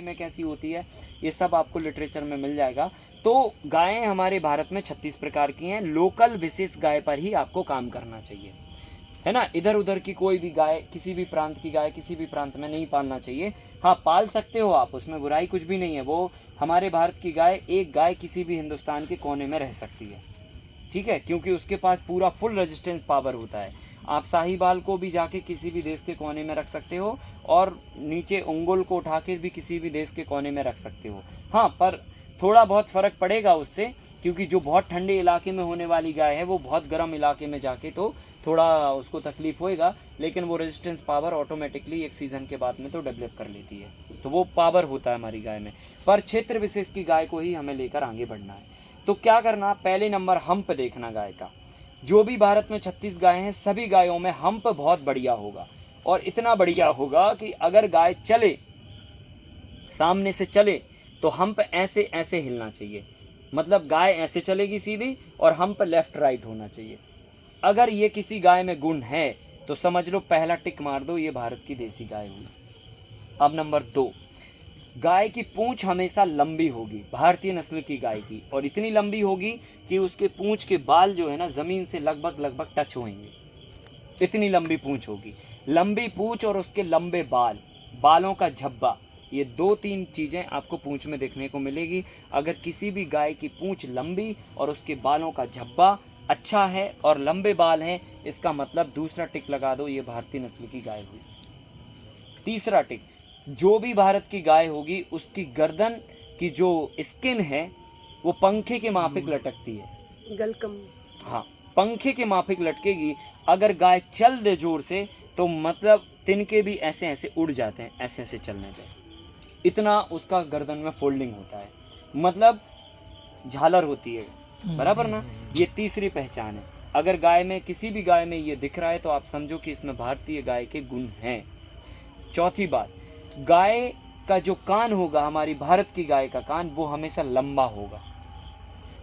में कैसी होती है, ये सब आपको लिटरेचर में मिल जाएगा। तो गायें हमारे भारत में 36 प्रकार की हैं। लोकल विशेष गाय पर ही आपको काम करना चाहिए, है ना। इधर उधर की कोई भी गाय, किसी भी प्रांत की गाय किसी भी प्रांत में नहीं पालना चाहिए। हाँ, पाल सकते हो आप, उसमें बुराई कुछ भी नहीं है। वो हमारे भारत की गाय, एक गाय किसी भी हिंदुस्तान के कोने में रह सकती है, ठीक है, क्योंकि उसके पास पूरा फुल रेजिस्टेंस पावर होता है। आप साहिवाल को भी जाके किसी भी देश के कोने में रख सकते हो और नीचे उंगुल को उठा के भी किसी भी देश के कोने में रख सकते हो। हाँ, पर थोड़ा बहुत फ़र्क पड़ेगा उससे, क्योंकि जो बहुत ठंडे इलाके में होने वाली गाय है वो बहुत गर्म इलाके में जाके तो थोड़ा उसको तकलीफ होएगा, लेकिन वो रेजिस्टेंस पावर ऑटोमेटिकली एक सीज़न के बाद में तो डेवलप कर लेती है। तो वो पावर होता है हमारी गाय में। पर क्षेत्र विशेष की गाय को ही हमें लेकर आगे बढ़ना है। तो क्या करना, पहले नंबर हम्प देखना गाय का। जो भी भारत में 36 गायें हैं, सभी गायों में हम्प बहुत बढ़िया होगा, और इतना बढ़िया होगा कि अगर गाय चले, सामने से चले, तो हम्प ऐसे ऐसे हिलना चाहिए। मतलब गाय ऐसे चलेगी सीधी और हम्प लेफ्ट राइट होना चाहिए। अगर ये किसी गाय में गुण है तो समझ लो पहला टिक मार दो, ये भारत की देसी गाय हुई। अब नंबर 2, गाय की पूंछ हमेशा लंबी होगी, भारतीय नस्ल की गाय की, और इतनी लंबी होगी कि उसके पूंछ के बाल जो है ना ज़मीन से लगभग टच होंगे, इतनी लंबी पूंछ होगी। लंबी पूंछ और उसके लंबे बाल, बालों का झब्बा, ये 2-3 चीज़ें आपको पूंछ में देखने को मिलेगी। अगर किसी भी गाय की पूंछ लंबी और उसके बालों का झब्बा अच्छा है और लंबे बाल हैं, इसका मतलब दूसरा टिक लगा दो, ये भारतीय नस्ल की गाय हुई। तीसरा टिक, जो भी भारत की गाय होगी उसकी गर्दन की जो स्किन है वो पंखे के माफिक लटकती है, गलकम। हाँ, पंखे के माफिक लटकेगी। अगर गाय चल दे जोर से तो मतलब तिनके भी ऐसे ऐसे उड़ जाते हैं, ऐसे ऐसे चलने पे, इतना उसका गर्दन में फोल्डिंग होता है, मतलब झालर होती है, बराबर ना। ये तीसरी पहचान है। अगर गाय में, किसी भी गाय में ये दिख रहा है तो आप समझो कि इसमें भारतीय गाय के गुण हैं। चौथी बात, गाय का जो कान होगा, हमारी भारत की गाय का कान, वो हमेशा लंबा होगा।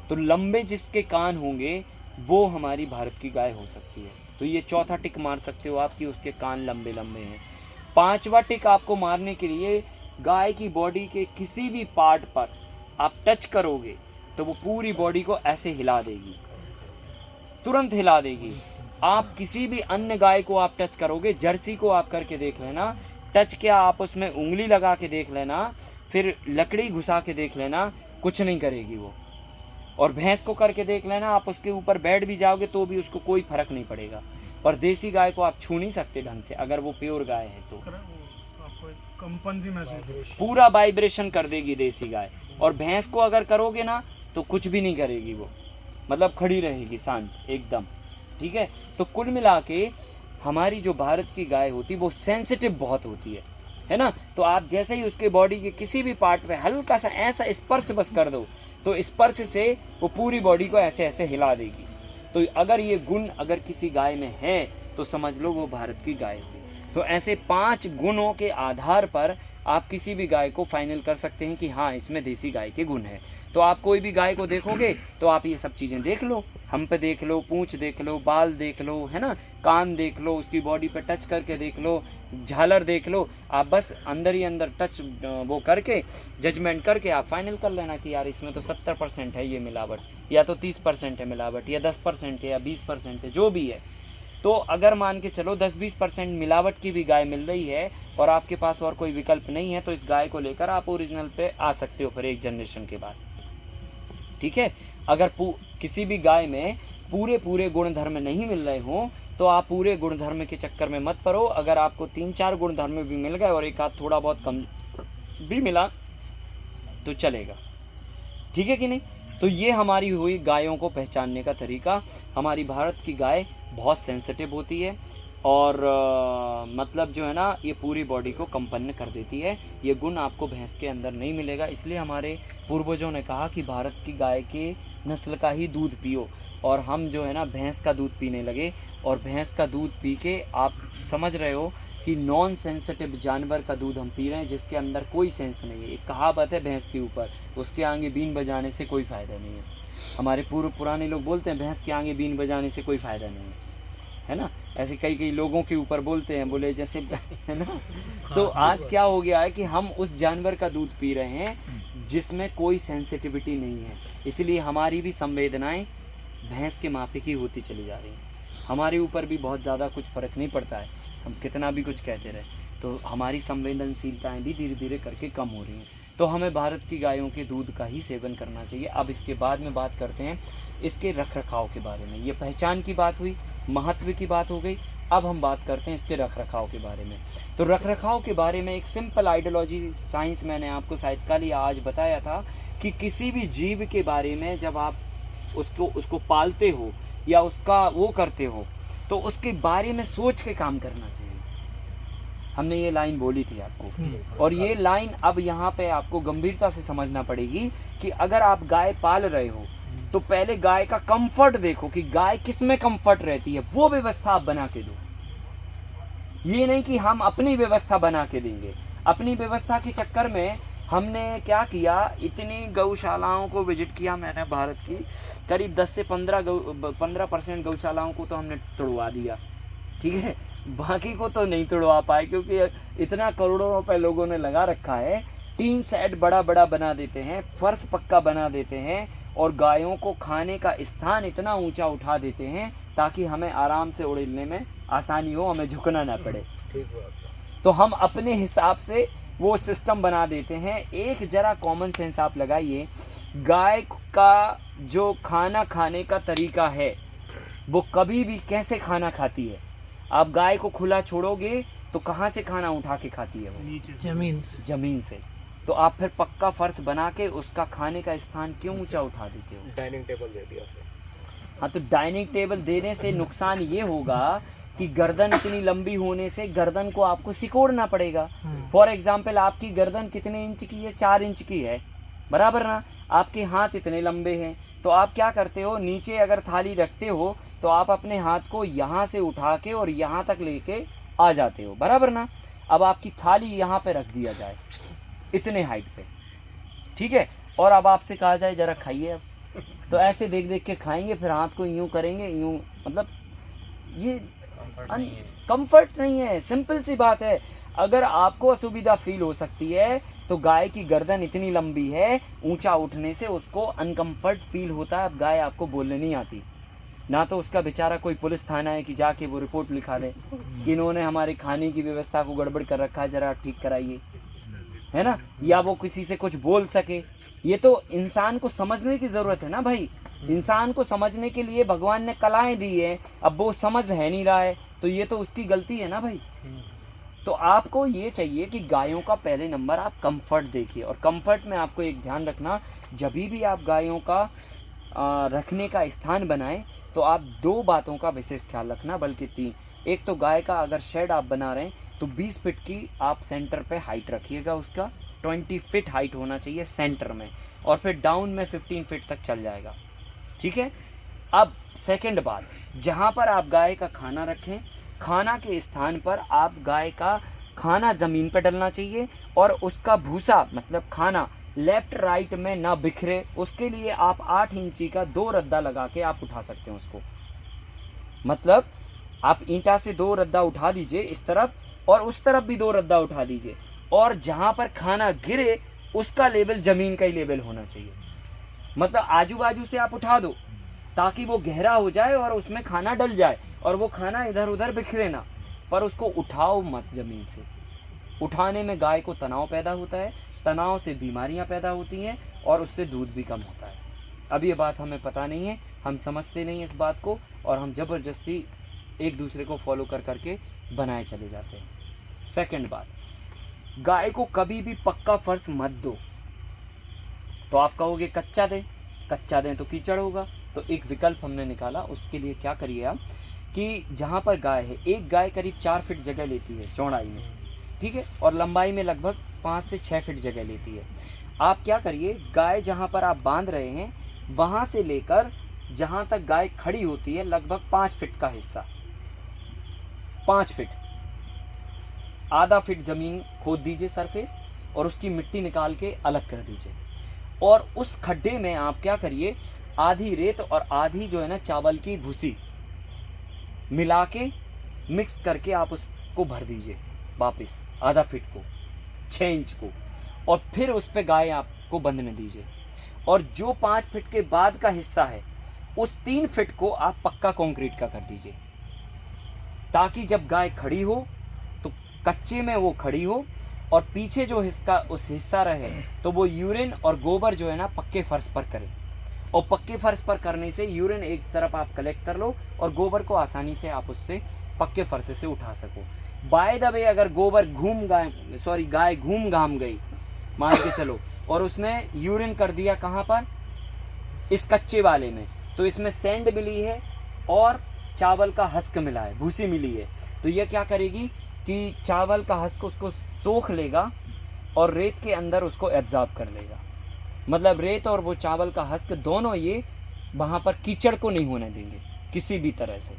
तो लंबे जिसके कान होंगे वो हमारी भारत की गाय हो सकती है। तो ये चौथा टिक मार सकते हो आप कि उसके कान लंबे लंबे हैं। पांचवा टिक आपको मारने के लिए, गाय की बॉडी के किसी भी पार्ट पर आप टच करोगे तो वो पूरी बॉडी को ऐसे हिला देगी, तुरंत हिला देगी। आप किसी भी अन्य गाय को आप टच करोगे, जर्सी को आप करके देख लेना, टच क्या, आप उसमें उंगली लगा के देख लेना, फिर लकड़ी घुसा के देख लेना, कुछ नहीं करेगी वो। और भैंस को करके देख लेना, आप उसके ऊपर बैठ भी जाओगे तो भी उसको कोई फर्क नहीं पड़ेगा। पर देसी गाय को आप छू नहीं सकते ढंग से, अगर वो प्योर गाय है तो कंपन सी महसूस, पूरा वाइब्रेशन कर देगी देसी गाय। और भैंस को अगर करोगे ना तो कुछ भी नहीं करेगी वो, मतलब खड़ी रहेगी शांत एकदम, ठीक है। तो कुल मिला के हमारी जो भारत की गाय होती है वो सेंसिटिव बहुत होती है ना। तो आप जैसे ही उसके बॉडी के किसी भी पार्ट पे हल्का सा ऐसा स्पर्श बस कर दो तो स्पर्श से वो पूरी बॉडी को ऐसे ऐसे हिला देगी। तो अगर ये गुण अगर किसी गाय में है तो समझ लो वो भारत की गाय हुई। तो ऐसे 5 गुणों के आधार पर आप किसी भी गाय को फाइनल कर सकते हैं कि हाँ, इसमें देसी गाय के गुण हैं। तो आप कोई भी गाय को देखोगे तो आप ये सब चीज़ें देख लो, हम पे देख लो, पूंछ देख लो, बाल देख लो, है ना, कान देख लो, उसकी बॉडी पे टच करके देख लो, झालर देख लो। आप बस अंदर ही अंदर टच वो करके जजमेंट करके आप फाइनल कर लेना कि यार इसमें तो 70% है ये मिलावट, या तो 30% है मिलावट, या 10% है, या 20% है, जो भी है। तो अगर मान के चलो 10-20% मिलावट की भी गाय मिल रही है और आपके पास और कोई विकल्प नहीं है, तो इस गाय को लेकर आप ओरिजिनल पे आ सकते हो फिर एक जनरेशन के बाद, ठीक है। अगर किसी भी गाय में पूरे गुण धर्म नहीं मिल रहे हों तो आप पूरे गुण धर्म के चक्कर में मत पड़ो। अगर आपको 3-4 गुण धर्म भी मिल गए और एक आध थोड़ा बहुत कम भी मिला तो चलेगा, ठीक है कि नहीं। तो ये हमारी हुई गायों को पहचानने का तरीका। हमारी भारत की गाय बहुत सेंसिटिव होती है और मतलब जो है ना, ये पूरी बॉडी को कंपन कर देती है। ये गुण आपको भैंस के अंदर नहीं मिलेगा। इसलिए हमारे पूर्वजों ने कहा कि भारत की गाय के नस्ल का ही दूध पियो, और हम जो है ना भैंस का दूध पीने लगे। और भैंस का दूध पी के आप समझ रहे हो कि नॉन सेंसिटिव जानवर का दूध हम पी रहे हैं, जिसके अंदर कोई सेंस नहीं है। एक कहावत है भैंस के ऊपर, उसके आगे बीन बजाने से कोई फ़ायदा नहीं है। हमारे पुराने लोग बोलते हैं भैंस के आगे बीन बजाने से कोई फ़ायदा नहीं है ना। ऐसे कई कई लोगों के ऊपर बोलते हैं, बोले जैसे है ना। तो आज क्या हो गया है कि हम उस जानवर का दूध पी रहे हैं जिसमें कोई सेंसिटिविटी नहीं है, इसलिए हमारी भी संवेदनाएं भैंस के मापे की होती चली जा रही हैं। हमारे ऊपर भी बहुत ज़्यादा कुछ फ़र्क नहीं पड़ता है, हम कितना भी कुछ कहते रहे, तो हमारी संवेदनशीलताएं भी धीरे धीरे करके कम हो रही हैं। तो हमें भारत की गायों के दूध का ही सेवन करना चाहिए। अब इसके बाद में बात करते हैं इसके रख रखाव के बारे में। ये पहचान की बात हुई, महत्व की बात हो गई। अब हम बात करते हैं इसके रख रखाव के बारे में। तो रख रखाव के बारे में एक सिंपल आइडियोलॉजी साइंस मैंने आपको शायद कल या आज बताया था कि किसी भी जीव के बारे में जब आप उसको पालते हो या उसका वो करते हो तो उसके बारे में सोच के काम करना चाहिए। हमने ये लाइन बोली थी आपको, और ये लाइन अब यहाँ पे आपको गंभीरता से समझना पड़ेगी कि अगर आप गाय पाल रहे हो तो पहले गाय का कंफर्ट देखो कि गाय किस में कंफर्ट रहती है, वो व्यवस्था आप बना के दो। ये नहीं कि हम अपनी व्यवस्था बना के देंगे। अपनी व्यवस्था के चक्कर में हमने क्या किया, इतनी गौशालाओं को विजिट किया मैंने भारत की, करीब 10 से 15% गौशालाओं को तो हमने तोड़वा दिया, ठीक है। बाकी को तो नहीं तोड़वा पाए क्योंकि इतना करोड़ों रुपए लोगों ने लगा रखा है। टीन सेट बड़ा बड़ा बना देते हैं, फर्श पक्का बना देते हैं और गायों को खाने का स्थान इतना ऊंचा उठा देते हैं ताकि हमें आराम से उड़ने में आसानी हो, हमें झुकना ना पड़े। तो हम अपने हिसाब से वो सिस्टम बना देते हैं। एक जरा कॉमन सेंस आप लगाइए, गाय का जो खाना खाने का तरीका है वो कभी भी कैसे खाना खाती है। आप गाय को खुला छोड़ोगे तो कहाँ से खाना उठा के खाती है वो? नीचे, जमीन से। तो आप फिर पक्का फर्श बना के उसका खाने का स्थान क्यों ऊंचा उठा देते हो? डाइनिंग टेबल दे दिया। हाँ, तो डाइनिंग टेबल देने से नुकसान ये होगा कि गर्दन इतनी लंबी होने से गर्दन को आपको सिकोड़ना पड़ेगा। फॉर एग्जाम्पल आपकी गर्दन कितने इंच की है? 4 इंच की है, बराबर ना। आपके हाथ इतने लंबे हैं, तो आप क्या करते हो, नीचे अगर थाली रखते हो तो आप अपने हाथ को यहाँ से उठा के और यहाँ तक लेके आ जाते हो, बराबर ना। अब आपकी थाली यहाँ पे रख दिया जाए इतने हाइट पे, ठीक है, और अब आपसे कहा जाए जरा खाइए, अब तो ऐसे देख देख के खाएंगे, फिर हाथ को यूं करेंगे, यूं, मतलब ये कंफर्ट नहीं है। सिंपल सी बात है। अगर आपको असुविधा फील हो सकती है तो गाय की गर्दन इतनी लंबी है, ऊंचा उठने से उसको अनकंफर्ट फील होता है। अब गाय आपको बोलने नहीं आती ना, तो उसका बेचारा कोई पुलिस थाना है कि जाके वो रिपोर्ट लिखा दे कि इन्होंने हमारे खाने की व्यवस्था को गड़बड़ कर रखा है, जरा ठीक कराइए, है ना। या वो किसी से कुछ बोल सके। ये तो इंसान को समझने की ज़रूरत है ना भाई। इंसान को समझने के लिए भगवान ने कलाएं दी है, अब वो समझ है नहीं रहा है तो ये तो उसकी गलती है ना भाई। तो आपको ये चाहिए कि गायों का पहले नंबर आप कंफर्ट देखिए, और कंफर्ट में आपको एक ध्यान रखना, जब भी आप गायों का रखने का स्थान बनाएं तो आप 2 बातों का विशेष ख्याल रखना, बल्कि 3। एक तो गाय का अगर शेड आप बना रहे हैं तो 20 फीट की आप सेंटर पे हाइट रखिएगा, उसका 20 फीट हाइट होना चाहिए सेंटर में, और फिर डाउन में 15 फीट तक चल जाएगा, ठीक है। अब सेकंड बात, जहाँ पर आप गाय का खाना रखें, खाना के स्थान पर आप गाय का खाना ज़मीन पर डलना चाहिए और उसका भूसा मतलब खाना लेफ्ट राइट में ना बिखरे। उसके लिए आप 8 इंची का 2 रद्दा लगा के आप उठा सकते हैं उसको। मतलब आप ईंटा से 2 रद्दा उठा दीजिए इस तरफ, और उस तरफ भी 2 रद्दा उठा दीजिए, और जहाँ पर खाना गिरे उसका लेवल ज़मीन का ही लेवल होना चाहिए। मतलब आजू बाजू से आप उठा दो ताकि वो गहरा हो जाए और उसमें खाना डल जाए और वो खाना इधर उधर बिखरे ना, पर उसको उठाओ मत ज़मीन से। उठाने में गाय को तनाव पैदा होता है, तनाव से बीमारियां पैदा होती हैं और उससे दूध भी कम होता है। अब ये बात हमें पता नहीं है, हम समझते नहीं इस बात को, और हम ज़बरदस्ती एक दूसरे को फॉलो कर करके बनाए चले जाते हैं। सेकंड बात, गाय को कभी भी पक्का फर्श मत दो। तो आप कहोगे कच्चा दें तो कीचड़ होगा। तो एक विकल्प हमने निकाला, उसके लिए क्या करिए आप कि जहाँ पर गाय है, एक गाय करीब 4 फीट जगह लेती है चौड़ाई में, ठीक है, और लंबाई में लगभग 5 से 6 फीट जगह लेती है। आप क्या करिए, गाय जहाँ पर आप बांध रहे हैं वहाँ से लेकर जहाँ तक गाय खड़ी होती है लगभग 5 फीट का हिस्सा, 5 फीट, आधा फीट ज़मीन खोद दीजिए सरफेस, और उसकी मिट्टी निकाल के अलग कर दीजिए। और उस खड्डे में आप क्या करिए, आधी रेत और आधी जो है ना चावल की भूसी मिला के मिक्स करके आप उसको भर दीजिए वापस आधा फीट को, 6 इंच को, और फिर उस पर गाय आपको बंधने दीजिए। और जो 5 फीट के बाद का हिस्सा है उस 3 फीट को आप पक्का कंक्रीट का कर दीजिए, ताकि जब गाय खड़ी हो तो कच्चे में वो खड़ी हो, और पीछे जो हिस्सा रहे तो वो यूरिन और गोबर जो है ना पक्के फर्श पर करे। और पक्के फर्श पर करने से यूरिन एक तरफ आप कलेक्ट कर लो और गोबर को आसानी से आप उससे पक्के फर्श से उठा सको। बाय द वे अगर गाय घूम घाम गई मान के चलो, और उसने यूरिन कर दिया कहाँ पर, इस कच्चे वाले में, तो इसमें सैंड मिली है और चावल का हस्क मिला है, भूसी मिली है, तो ये क्या करेगी कि चावल का हस्क उसको सोख लेगा और रेत के अंदर उसको एब्जॉर्ब कर लेगा। मतलब रेत और वो चावल का हस्क दोनों ये वहाँ पर कीचड़ को नहीं होने देंगे किसी भी तरह से।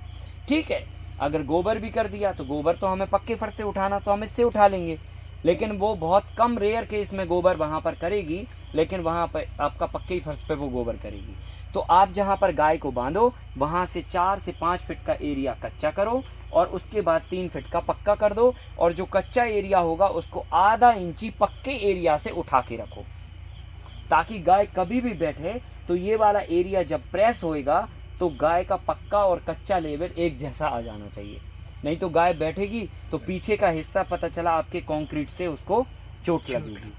ठीक है, अगर गोबर भी कर दिया तो गोबर तो हमें पक्के फर्श से उठाना, तो हम इससे उठा लेंगे, लेकिन वो बहुत कम रेयर केस में गोबर वहाँ पर करेगी, लेकिन वहाँ पर आपका पक्के फर्श पे वो गोबर करेगी। तो आप जहाँ पर गाय को बांधो वहाँ से 4 से 5 फीट का एरिया कच्चा करो और उसके बाद 3 फीट का पक्का कर दो, और जो कच्चा एरिया होगा उसको आधा इंची पक्के एरिया से उठा के रखो, ताकि गाय कभी भी बैठे तो ये वाला एरिया जब प्रेस होएगा तो गाय का पक्का और कच्चा लेवल एक जैसा आ जाना चाहिए। नहीं तो गाय बैठेगी तो पीछे का हिस्सा पता चला आपके कंक्रीट से उसको चोट लगेगी।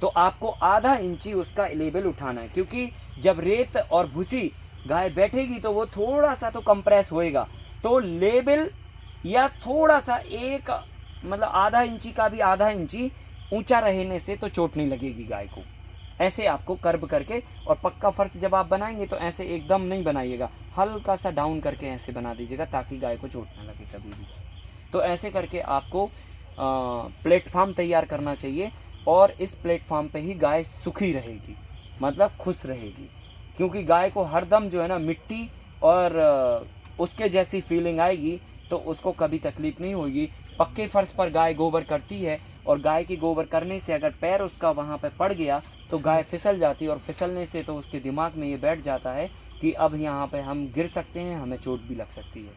तो आपको आधा इंची उसका लेवल उठाना है, क्योंकि जब रेत और भूसी गाय बैठेगी तो वो थोड़ा सा तो कंप्रेस होएगा, तो लेवल या थोड़ा सा एक मतलब आधा इंची का भी आधा इंची ऊंचा रहने से तो चोट नहीं लगेगी गाय को। ऐसे आपको कर्व करके, और पक्का फर्श जब आप बनाएंगे तो ऐसे एकदम नहीं बनाइएगा, हल्का सा डाउन करके ऐसे बना दीजिएगा ताकि गाय को चोट ना लगे कभी भी। तो ऐसे करके आपको प्लेटफॉर्म तैयार करना चाहिए, और इस प्लेटफॉर्म पे ही गाय सुखी रहेगी, मतलब खुश रहेगी, क्योंकि गाय को हरदम जो है ना मिट्टी और उसके जैसी फीलिंग आएगी तो उसको कभी तकलीफ नहीं होगी। पक्के फर्श पर गाय गोबर करती है, और गाय की गोबर करने से अगर पैर उसका वहाँ पे पड़ गया तो गाय फिसल जाती है, और फिसलने से तो उसके दिमाग में ये बैठ जाता है कि अब यहाँ पे हम गिर सकते हैं, हमें चोट भी लग सकती है,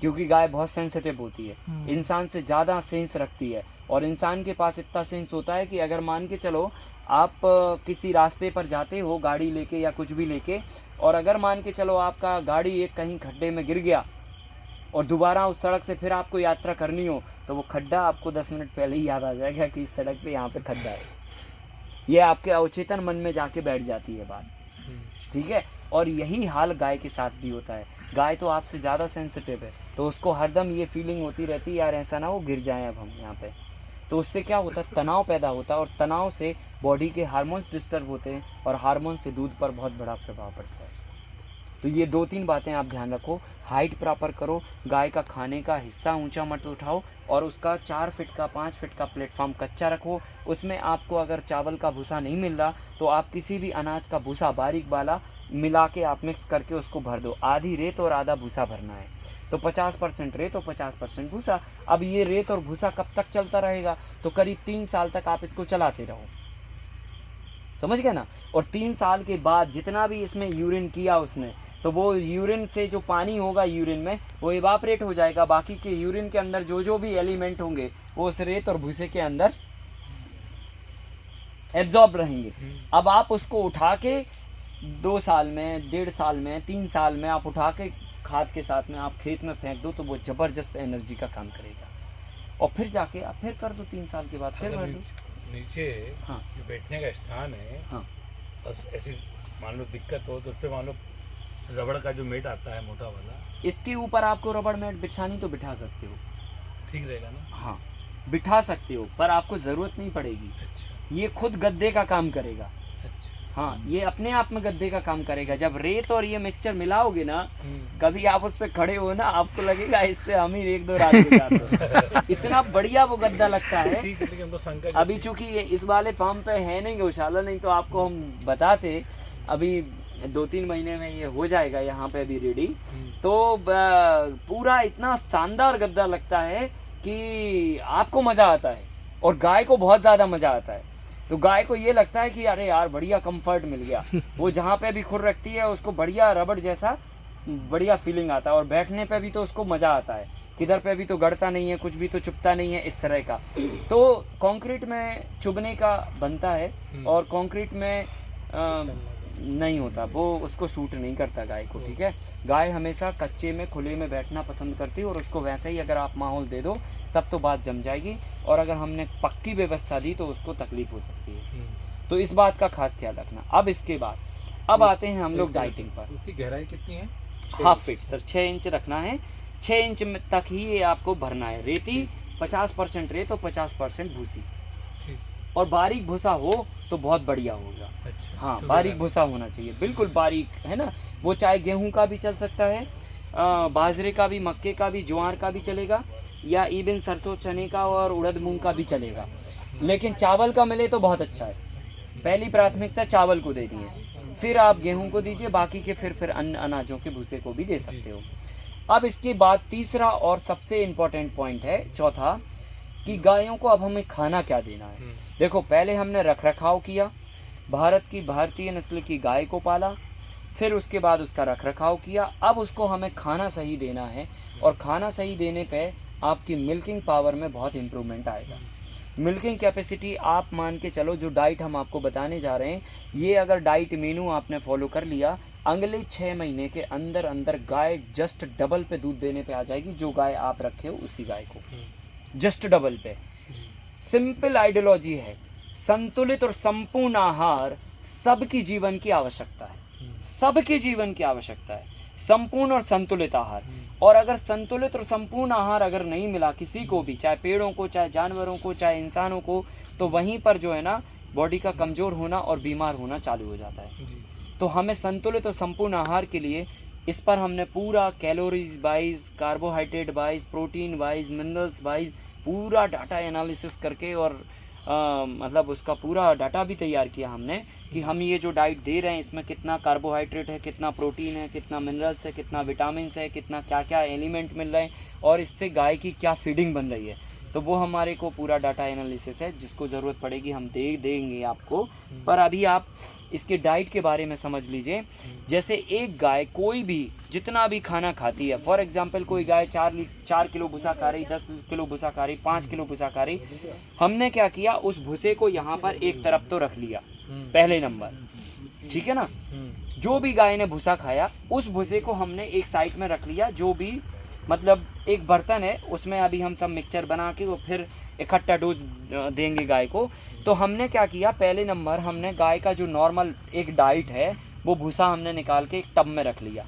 क्योंकि गाय बहुत सेंसिटिव होती है, इंसान से ज़्यादा सेंस रखती है। और इंसान के पास इतना सेंस होता है कि अगर मान के चलो आप किसी रास्ते पर जाते हो गाड़ी लेके या कुछ भी लेके, और अगर मान के चलो आपका गाड़ी एक कहीं खड्डे में गिर गया और दोबारा उस सड़क से फिर आपको यात्रा करनी हो, तो वो खड्डा आपको 10 मिनट पहले ही याद आ जाएगा कि इस सड़क पे यहाँ पे खड्डा है। ये आपके अवचेतन मन में जाके बैठ जाती है बात, ठीक है। और यही हाल गाय के साथ भी होता है। गाय तो आपसे ज़्यादा सेंसिटिव है, तो उसको हरदम ये फीलिंग होती रहती है यार ऐसा ना हो गिर जाए अब हम यहाँ पे। तो उससे क्या होता है, तनाव पैदा होता है, और तनाव से बॉडी के हार्मोन्स डिस्टर्ब होते हैं, और हार्मोन से दूध पर बहुत बड़ा प्रभाव पड़ता है। तो ये 2-3 बातें आप ध्यान रखो, हाइट प्रॉपर करो, गाय का खाने का हिस्सा ऊंचा मत उठाओ, और उसका 4 फीट का 5 फीट का प्लेटफॉर्म कच्चा रखो। उसमें आपको अगर चावल का भूसा नहीं मिल रहा तो आप किसी भी अनाज का भूसा बारीक वाला मिला के आप मिक्स करके उसको भर दो। आधी रेत और आधा भूसा भरना है, तो 50% रेत और 50% भूसा। अब ये रेत और भूसा कब तक चलता रहेगा, तो करीब 3 साल तक आप इसको चलाते रहो, समझ गए ना। और 3 साल के बाद जितना भी इसमें यूरिन किया उसने, तो वो यूरिन से जो पानी होगा यूरिन में वो इवापरेट हो जाएगा, बाकी के यूरिन के अंदर जो जो भी एलिमेंट होंगे वो उस रेत और भूसे के अंदर एब्जॉर्ब रहेंगे। अब आप उसको उठा के 2 साल में, 1.5 साल में, 3 साल में आप उठा के खाद के साथ में आप खेत में फेंक दो, तो वो ज़बरदस्त एनर्जी का काम करेगा। और फिर जाके आप फिर कर दो 3 साल के बाद फिर भर दो। नीचे हाँ, जो बैठने का स्थान है, हाँ, और ऐसी मान लो दिक्कत हो तो उस पर मान लो रबड़ का जो मेट आता है मोटा वाला, इसके ऊपर आपको रबड़ मैट बिछानी तो बिठा सकते हो, ठीक रहेगा ना। हाँ बिठा सकते हो, पर आपको ज़रूरत नहीं पड़ेगी। अच्छा, ये खुद गद्दे का काम करेगा। अच्छा, हाँ, ये अपने आप में गद्दे का काम करेगा। जब रेत और ये मिक्सचर मिलाओगे ना, कभी आप उस पर खड़े हो ना, आपको लगेगा इस पे हम ही 1-2 रात गुजारते। इतना बढ़िया वो गद्दा लगता है। ठीक है, हम तो शंकर अभी चूंकि ये इस वाले फार्म पे है नहीं गौशाला, नहीं तो आपको हम बताते। अभी 2-3 महीने में ये हो जाएगा यहाँ पे अभी रेडी। तो पूरा इतना शानदार गद्दा लगता है कि आपको मज़ा आता है, और गाय को बहुत ज़्यादा मज़ा आता है। तो गाय को ये लगता है कि अरे यार बढ़िया कंफर्ट मिल गया। वो जहाँ पे भी खुर रखती है उसको बढ़िया रबड़ जैसा बढ़िया फीलिंग आता है, और बैठने पे भी तो उसको मज़ा आता है, किधर पे भी तो गड़ता नहीं है, कुछ भी तो चुभता नहीं है इस तरह का। तो कंक्रीट में चुभने का बनता है, और कंक्रीट में नहीं होता, वो उसको सूट नहीं करता गाय को, ठीक है। गाय हमेशा कच्चे में खुले में बैठना पसंद करती है, और उसको वैसे ही अगर आप माहौल दे दो तब तो बात जम जाएगी, और अगर हमने पक्की व्यवस्था दी तो उसको तकलीफ हो सकती है। तो इस बात का खास ख्याल रखना। अब इसके बाद अब आते हैं हम लोग डाइटिंग पर। उसकी गहराई कितनी है? 1/2 फीट सर, 6 इंच रखना है, 6 इंच तक ही ये आपको भरना है। रेती 50% रेत और 50% भूसी, और बारीक भूसा हो तो बहुत बढ़िया होगा। अच्छा, हाँ, बारीक भूसा होना चाहिए, बिल्कुल बारीक, है ना। वो चाहे गेहूं का भी चल सकता है, बाजरे का भी, मक्के का भी, ज्वार का भी चलेगा, या इवन सरसों चने का और उड़द मूंग का भी चलेगा, लेकिन चावल का मिले तो बहुत अच्छा है। पहली प्राथमिकता चावल को दे दिए, फिर आप गेहूं को दीजिए, बाकी के फिर अन्य अनाजों के भूसे को भी दे सकते हो। अब इसके बाद तीसरा और सबसे इम्पोर्टेंट पॉइंट है, चौथा, कि गायों को अब हमें खाना क्या देना है। देखो, पहले हमने रख रखाव किया, भारत की भारतीय नस्ल की गाय को पाला, फिर उसके बाद उसका रख रखाव किया, अब उसको हमें खाना सही देना है, और खाना सही देने पे आपकी मिल्किंग पावर में बहुत इम्प्रूवमेंट आएगा। मिल्किंग कैपेसिटी आप मान के चलो, जो डाइट हम आपको बताने जा रहे हैं, ये अगर डाइट मेनू आपने फॉलो कर लिया, अगले 6 महीने के अंदर अंदर गाय जस्ट डबल पे दूध देने पे आ जाएगी। जो गाय आप रखे हो उसी गाय को जस्ट डबल पे। सिंपल आइडियोलॉजी है, संतुलित और संपूर्ण आहार सबकी जीवन की आवश्यकता है, सबके जीवन की आवश्यकता है, संपूर्ण और संतुलित आहार। और अगर संतुलित और संपूर्ण आहार अगर नहीं मिला किसी को भी, चाहे पेड़ों को, चाहे जानवरों को, चाहे इंसानों को, तो वहीं पर जो है ना बॉडी का कमज़ोर होना और बीमार होना चालू हो जाता है। तो हमें संतुलित और संपूर्ण आहार के लिए इस पर हमने पूरा calories wise, carbohydrate wise, protein wise, minerals wise पूरा डाटा एनालिसिस करके, और मतलब उसका पूरा डाटा भी तैयार किया हमने कि हम ये जो डाइट दे रहे हैं इसमें कितना कार्बोहाइड्रेट है, कितना प्रोटीन है, कितना मिनरल्स है, कितना विटामिन है, कितना क्या क्या एलिमेंट मिल रहे हैं, और इससे गाय की क्या फीडिंग बन रही है। तो वो हमारे को पूरा डाटा एनालिसिस है, जिसको ज़रूरत पड़ेगी हम देंगे आपको। पर अभी आप इसके डाइट के बारे में समझ लीजिए। जैसे एक गाय कोई भी जितना भी खाना खाती है, फॉर एग्जांपल कोई गाय 4 किलो भूसा खा रही, 10 किलो भूसा खा रही, 5 किलो भूसा खा रही, हमने क्या किया, उस भूसे को यहाँ पर एक तरफ तो रख लिया, पहले नंबर, ठीक है ना। जो भी गाय ने भूसा खाया उस भूसे को हमने एक साइड में रख लिया। जो भी मतलब एक बर्तन है उसमें अभी हम सब मिक्सचर बना के वो फिर इकट्ठा डोज देंगे गाय को। तो हमने क्या किया, पहले नंबर हमने गाय का जो नॉर्मल एक डाइट है वो भूसा हमने निकाल के एक टब में रख लिया।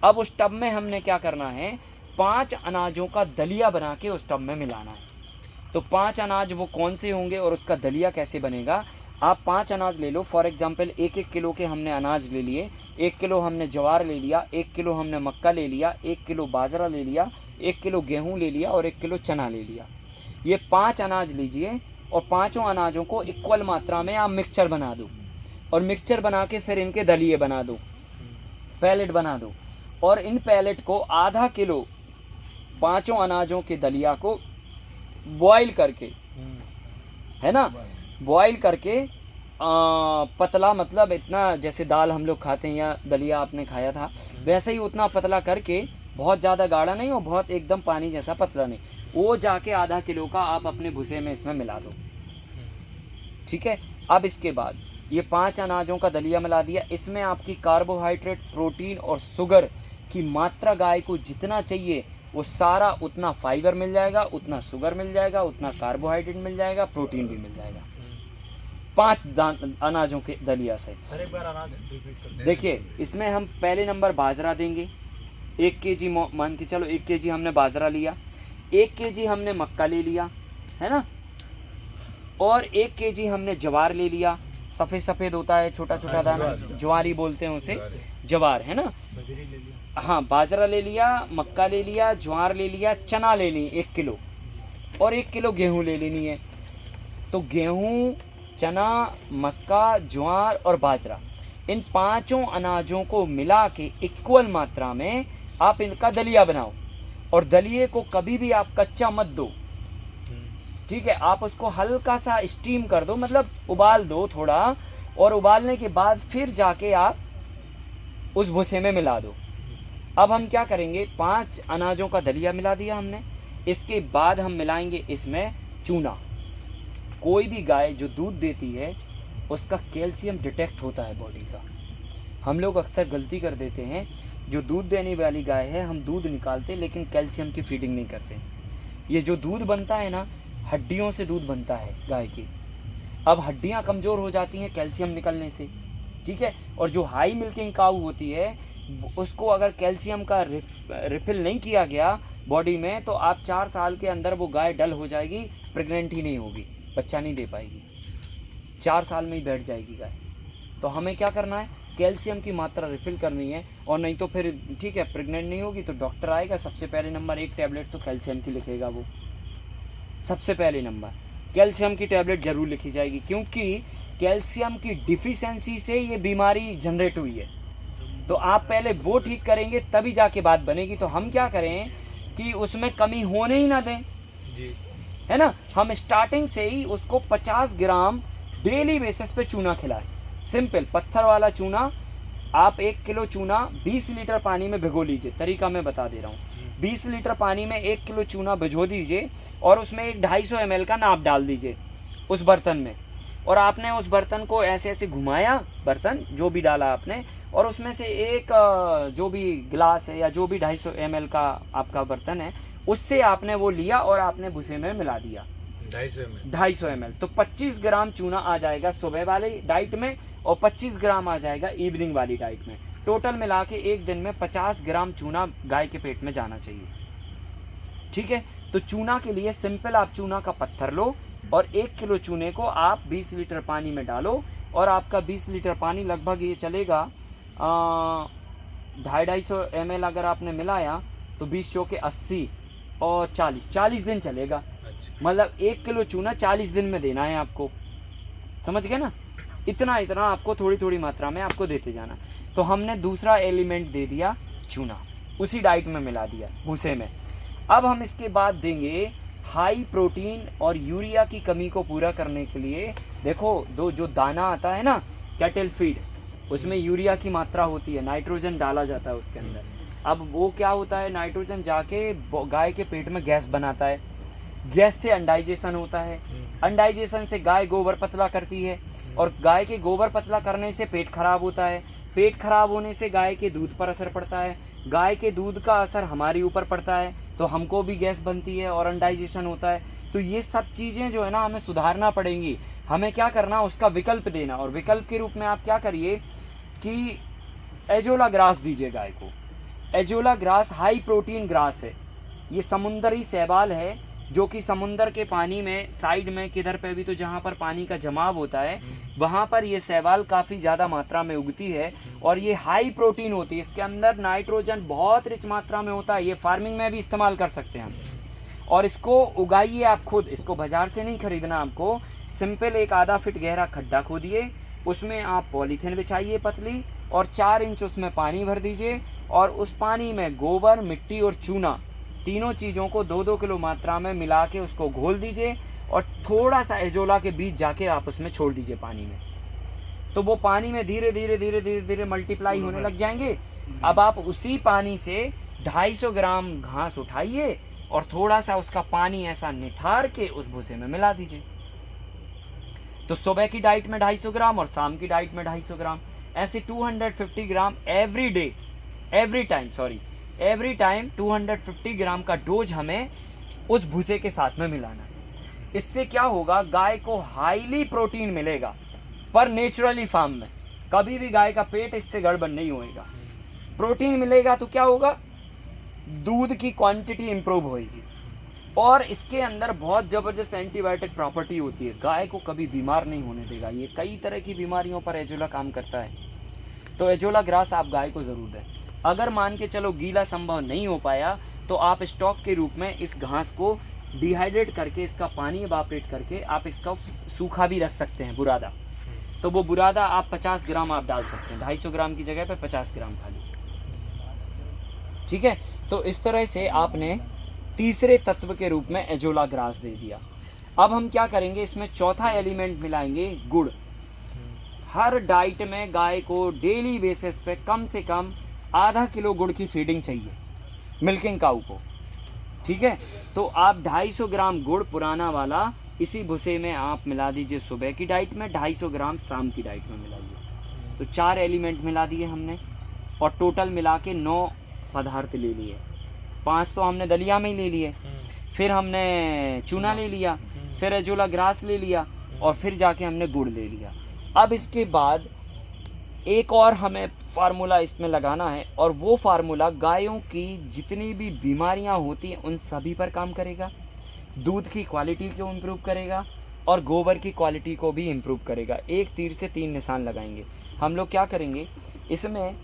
अब उस टब में हमने क्या करना है, 5 अनाजों का दलिया बना के उस टब में मिलाना है। तो 5 अनाज वो कौन से होंगे और उसका दलिया कैसे बनेगा, आप 5 अनाज ले लो। फॉर एग्जांपल 1-1 किलो के हमने अनाज ले लिए। 1 किलो हमने ज्वार ले लिया, 1 किलो हमने मक्का ले लिया, 1 किलो बाजरा ले लिया, 1 किलो गेहूँ ले लिया और 1 किलो चना ले लिया। ये 5 अनाज लीजिए और 5 अनाजों को इक्वल मात्रा में आप मिक्सचर बना दो, और मिक्सचर बना के फिर इनके दलिए बना दो, पैलेट बना दो। और इन पैलेट को आधा किलो 5 अनाजों के दलिया को बॉईल करके, है ना, बॉईल करके पतला, मतलब इतना जैसे दाल हम लोग खाते हैं या दलिया आपने खाया था वैसे ही उतना पतला करके, बहुत ज़्यादा गाढ़ा नहीं और बहुत एकदम पानी जैसा पतला नहीं, वो जाके आधा किलो का आप अपने भूसे में इसमें मिला दो, ठीक है। अब इसके बाद ये 5 अनाजों का दलिया मिला दिया, इसमें आपकी कार्बोहाइड्रेट, प्रोटीन और शुगर की मात्रा गाय को जितना चाहिए वो सारा, उतना फाइबर मिल जाएगा, उतना शुगर मिल जाएगा, उतना कार्बोहाइड्रेट मिल जाएगा, प्रोटीन भी मिल जाएगा 5 अनाजों के दलिया से। हर एक बार अनाज रिपीट करते हैं। देखिए इसमें हम पहले नंबर बाजरा देंगे, 1 केजी मान के चलो, 1 केजी हमने बाजरा लिया, 1 केजी हमने मक्का ले लिया, है ना, और 1 केजी हमने ज्वार ले लिया। सफ़ेद सफ़ेद होता है, छोटा छोटा दाना, ज्वारी बोलते हैं उसे, ज्वार, है ना। हाँ, बाजरा ले लिया, मक्का ले लिया, ज्वार ले लिया, चना ले ली 1 किलो, और 1 किलो गेहूँ ले लेनी है। तो गेहूँ, चना, मक्का, ज्वार और बाजरा, इन 5 अनाजों को मिला के इक्वल मात्रा में आप इनका दलिया बनाओ। और दलिए को कभी भी आप कच्चा मत दो, ठीक है। आप उसको हल्का सा स्टीम कर दो, मतलब उबाल दो थोड़ा, और उबालने के बाद फिर जाके आप उस भूसे में मिला दो। अब हम क्या करेंगे, 5 अनाजों का दलिया मिला दिया हमने। इसके बाद हम मिलाएंगे इसमें चूना। कोई भी गाय जो दूध देती है उसका कैल्शियम डिटेक्ट होता है बॉडी का। हम लोग अक्सर गलती कर देते हैं, जो दूध देने वाली गाय है हम दूध निकालते लेकिन कैल्शियम की फीडिंग नहीं करते। ये जो दूध बनता है ना, हड्डियों से दूध बनता है गाय की। अब हड्डियां कमज़ोर हो जाती हैं कैल्शियम निकलने से, ठीक है। और जो हाई मिल्किंग काऊ होती है उसको अगर कैल्शियम का रिफिल नहीं किया गया बॉडी में, तो आप 4 साल के अंदर वो गाय डल हो जाएगी, प्रेग्नेंट ही नहीं होगी, बच्चा नहीं दे पाएगी, 4 साल में ही बैठ जाएगी गाय। तो हमें क्या करना है, कैल्शियम की मात्रा रिफिल करनी है। और नहीं तो फिर ठीक है प्रेग्नेंट नहीं होगी तो डॉक्टर आएगा, सबसे पहले नंबर 1 टैबलेट तो कैल्शियम की लिखेगा वो, सबसे पहले नंबर कैल्शियम की टैबलेट ज़रूर लिखी जाएगी, क्योंकि कैल्शियम की डिफिशेंसी से ये बीमारी जनरेट हुई है। तो आप पहले वो ठीक करेंगे तभी जाके बात बनेगी। तो हम क्या करें कि उसमें कमी होने ही ना दें जी, है ना। हम स्टार्टिंग से ही उसको 50 ग्राम डेली बेसिस पे चूना खिलाएं। सिंपल पत्थर वाला चूना। आप 1 किलो चूना 20 लीटर पानी में भिगो लीजिए। तरीका मैं बता दे रहा हूँ। 20 लीटर पानी में 1 किलो चूना भिगो दीजिए और उसमें एक 250 ml का नाप डाल दीजिए उस बर्तन में। और आपने उस बर्तन को ऐसे ऐसे घुमाया, बर्तन जो भी डाला आपने, और उसमें से एक जो भी गिलास है या जो भी 250 ml का आपका बर्तन है उससे आपने वो लिया और आपने भूसे में मिला दिया 250 ml। तो 25 ग्राम चूना आ जाएगा सुबह वाली डाइट में और 25 ग्राम आ जाएगा इवनिंग वाली डाइट में। टोटल मिला के एक दिन में 50 ग्राम चूना गाय के पेट में जाना चाहिए, ठीक है। तो चूना के लिए सिंपल आप चूना का पत्थर लो और 1 किलो चूने को आप 20 लीटर पानी में डालो और आपका 20 लीटर पानी लगभग ये चलेगा 250 ml अगर आपने मिलाया तो 20 चौके 80 और 40 दिन चलेगा। मतलब 1 किलो चूना 40 दिन में देना है आपको, समझ गए ना। इतना आपको थोड़ी थोड़ी मात्रा में आपको देते जाना। तो हमने दूसरा एलिमेंट दे दिया चूना, उसी डाइट में मिला दिया भूसे में। अब हम इसके बाद देंगे हाई प्रोटीन और यूरिया की कमी को पूरा करने के लिए। देखो जो दाना आता है ना कैटल फीड, उसमें यूरिया की मात्रा होती है, नाइट्रोजन डाला जाता है उसके अंदर। अब वो क्या होता है, नाइट्रोजन जाके गाय के पेट में गैस बनाता है, गैस से अंडाइजेशन होता है, अंडाइजेशन से गाय गोबर पतला करती है और गाय के गोबर पतला करने से पेट खराब होता है, पेट खराब होने से गाय के दूध पर असर पड़ता है, गाय के दूध का असर हमारे ऊपर पड़ता है तो हमको भी गैस बनती है और अंडाइजेशन होता है। तो ये सब चीज़ें जो है ना हमें सुधारना पड़ेंगी। हमें क्या करना, उसका विकल्प देना। और विकल्प के रूप में आप क्या करिए कि एजोला ग्रास दीजिए गाय को। Azolla grass high protein grass है, ये समुंदरी शैवाल है जो कि समुंदर के पानी में साइड में किधर पे भी तो जहाँ पर पानी का जमाव होता है वहाँ पर ये शैवाल काफ़ी ज़्यादा मात्रा में उगती है और ये हाई प्रोटीन होती है। इसके अंदर नाइट्रोजन बहुत रिच मात्रा में होता है। ये फार्मिंग में भी इस्तेमाल कर सकते हैं हम। और इसको उगाइए आप खुद, इसको बाज़ार से नहीं खरीदना आपको। सिंपल एक आधा फीट गहरा खड्डा खोदिए, उसमें आप पॉलीथीन बिछाइए पतली और 4 इंच उसमें पानी भर दीजिए और उस पानी में गोबर, मिट्टी और चूना, तीनों चीज़ों को 2-2 किलो मात्रा में मिला के उसको घोल दीजिए और थोड़ा सा एजोला के बीज जाके आप उसमें छोड़ दीजिए पानी में। तो वो पानी में धीरे धीरे मल्टीप्लाई होने लग जाएंगे। अब आप उसी पानी से 250 ग्राम घास उठाइए और थोड़ा सा उसका पानी ऐसा निथार के उस भूसे में मिला दीजिए। तो सुबह की डाइट में 250 ग्राम और शाम की डाइट में 250 ग्राम, ऐसे 250 ग्राम एवरी टाइम 250 ग्राम का डोज हमें उस भूसे के साथ में मिलाना है। इससे क्या होगा, गाय को हाईली प्रोटीन मिलेगा पर नेचुरली फार्म में। कभी भी गाय का पेट इससे गड़बड़ नहीं होएगा। प्रोटीन मिलेगा तो क्या होगा, दूध की क्वांटिटी इंप्रूव होएगी और इसके अंदर बहुत ज़बरदस्त एंटीबायोटिक प्रॉपर्टी होती है। गाय को कभी बीमार नहीं होने देगा। ये कई तरह की बीमारियों पर एजोला काम करता है। तो एजोला ग्रास आप गाय को ज़रूर दें। अगर मान के चलो गीला संभव नहीं हो पाया तो आप स्टॉक के रूप में इस घास को डिहाइड्रेट करके, इसका पानी इवापोरेट करके आप इसका सूखा भी रख सकते हैं, बुरादा। तो वो बुरादा आप 50 ग्राम आप डाल सकते हैं, 250 ग्राम की जगह पे 50 ग्राम खाली, ठीक है। तो इस तरह से आपने तीसरे तत्व के रूप में एजोला ग्रास दे दिया। अब हम क्या करेंगे, इसमें चौथा एलिमेंट मिलाएंगे गुड़। हर डाइट में गाय को डेली बेसिस पे कम से कम आधा किलो गुड़ की फीडिंग चाहिए मिल्किंग काऊ को, ठीक है। तो आप 250 ग्राम गुड़ पुराना वाला इसी भूसे में आप मिला दीजिए सुबह की डाइट में, 250 ग्राम शाम की डाइट में मिलाइए। तो 4 एलिमेंट मिला दिए हमने और टोटल मिला के 9 पदार्थ ले लिए। 5 तो हमने दलिया में ही ले लिए, फिर हमने चूना ले लिया, फिर एजोला ग्रास ले लिया और फिर जाके हमने गुड़ ले लिया। अब इसके बाद एक और हमें फार्मूला इसमें लगाना है और वो फार्मूला गायों की जितनी भी बीमारियां होती हैं उन सभी पर काम करेगा, दूध की क्वालिटी को इम्प्रूव करेगा और गोबर की क्वालिटी को भी इम्प्रूव करेगा। एक तीर से 3 निशान लगाएंगे। हम लोग क्या करेंगे, इसमें